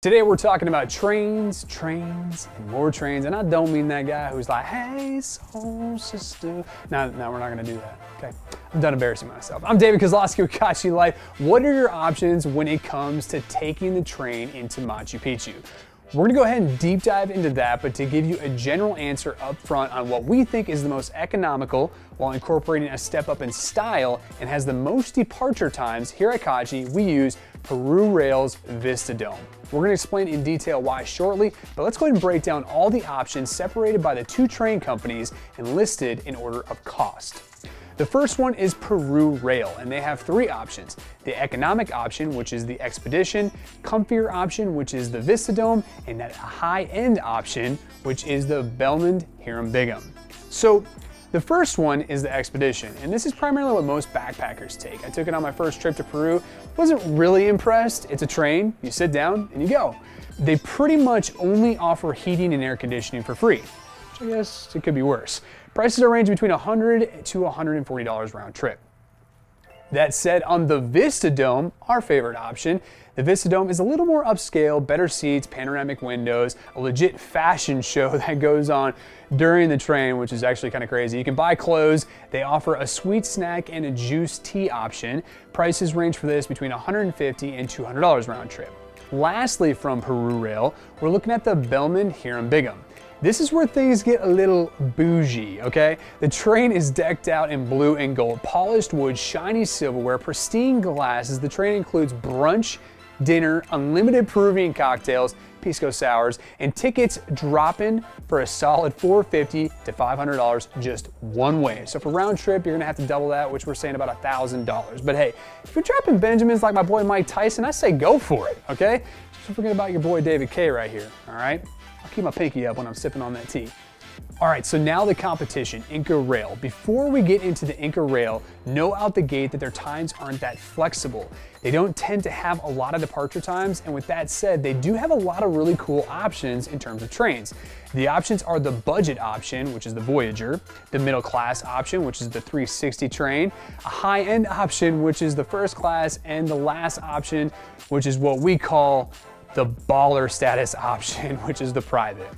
Today we're talking about trains, and more trains. And I don't mean that guy who's like, hey, soul sister. No, we're not gonna do that, okay? I'm done embarrassing myself. I'm David Kozlowski with Cachi Life. What are your options when it comes to taking the train into Machu Picchu? We're gonna go ahead and deep dive into that, but to give you a general answer up front on what we think is the most economical while incorporating a step up in style and has the most departure times, here at Cachi, we use PeruRail's Vistadome. We're gonna explain in detail why shortly, but let's go ahead and break down all the options separated by the two train companies and listed in order of cost. The first one is PeruRail, and they have three options. The economic option, which is the Expedition, comfier option, which is the Vistadome, and that high-end option, which is the Belmond Hirumbigam. So the first one is the Expedition, and this is primarily what most backpackers take. I took it on my first trip to Peru, wasn't really impressed. It's a train, you sit down and you go. They pretty much only offer heating and air conditioning for free, which I guess it could be worse. Prices are ranging between $100 to $140 round trip. That said, on the Vistadome, our favorite option, the Vistadome is a little more upscale, better seats, panoramic windows, a legit fashion show that goes on during the train, which is actually kind of crazy. You can buy clothes, they offer a sweet snack and a juice tea option. Prices range for this between $150 and $200 round trip. Lastly, from PeruRail, we're looking at the Belmond Hirumbigam. This is where things get a little bougie, okay? The train is decked out in blue and gold, polished wood, shiny silverware, pristine glasses. The train includes brunch, dinner, unlimited Peruvian cocktails, pisco sours, and tickets dropping for a solid $450 to $500 just one way. So for round trip, you're gonna have to double that, which we're saying about $1,000. But hey, if you're dropping Benjamins like my boy Mike Tyson, I say go for it, okay? Just don't forget about your boy David K right here, all right? I'll keep my pinky up when I'm sipping on that tea. All right, so now the competition, Inca Rail. Before we get into the Inca Rail, know out the gate that their times aren't that flexible. They don't tend to have a lot of departure times, and with that said, they do have a lot of really cool options in terms of trains. The options are the budget option, which is the Voyager, the middle class option, which is the 360 train, a high-end option, which is the first class, and the last option, which is what we call the baller status option, which is the private.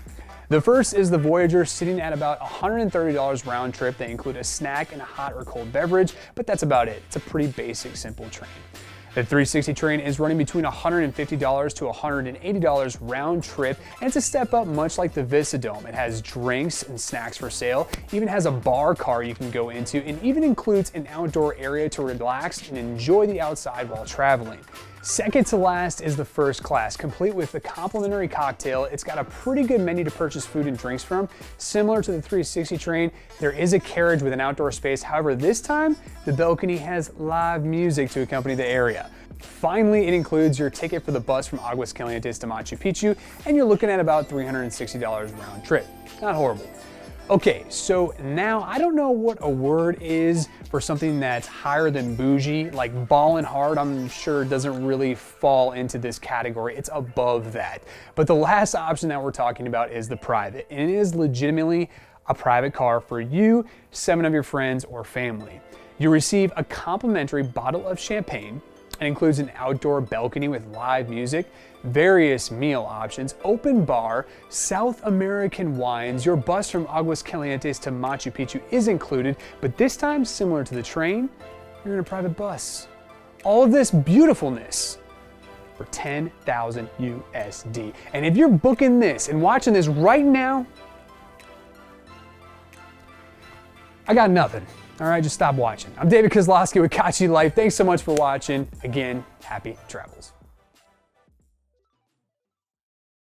The first is the Voyager, sitting at about $130 round trip. They include a snack and a hot or cold beverage, but that's about it. It's a pretty basic, simple train. The 360 train is running between $150 to $180 round trip, and it's a step up much like the Vistadome. It has drinks and snacks for sale, even has a bar car you can go into, and even includes an outdoor area to relax and enjoy the outside while traveling. Second to last is the first class, complete with a complimentary cocktail. It's got a pretty good menu to purchase food and drinks from. Similar to the 360 train, there is a carriage with an outdoor space. However, this time, the balcony has live music to accompany the area. Finally, it includes your ticket for the bus from Aguascalientes to Machu Picchu, and you're looking at about $360 round trip. Not horrible. Okay, so now I don't know what a word is for something that's higher than bougie, like ballin' hard. I'm sure doesn't really fall into this category. It's above that. But the last option that we're talking about is the private, and it is legitimately a private car for you, 7 of your friends, or family. You receive a complimentary bottle of champagne. It includes an outdoor balcony with live music, various meal options, open bar, South American wines. Your bus from Aguascalientes to Machu Picchu is included, but this time, similar to the train, you're in a private bus. All of this beautifulness for 10,000 USD. And if you're booking this and watching this right now, I got nothing. All right, just stop watching. I'm David Kozlowski with Cachi Life. Thanks so much for watching. Again, happy travels.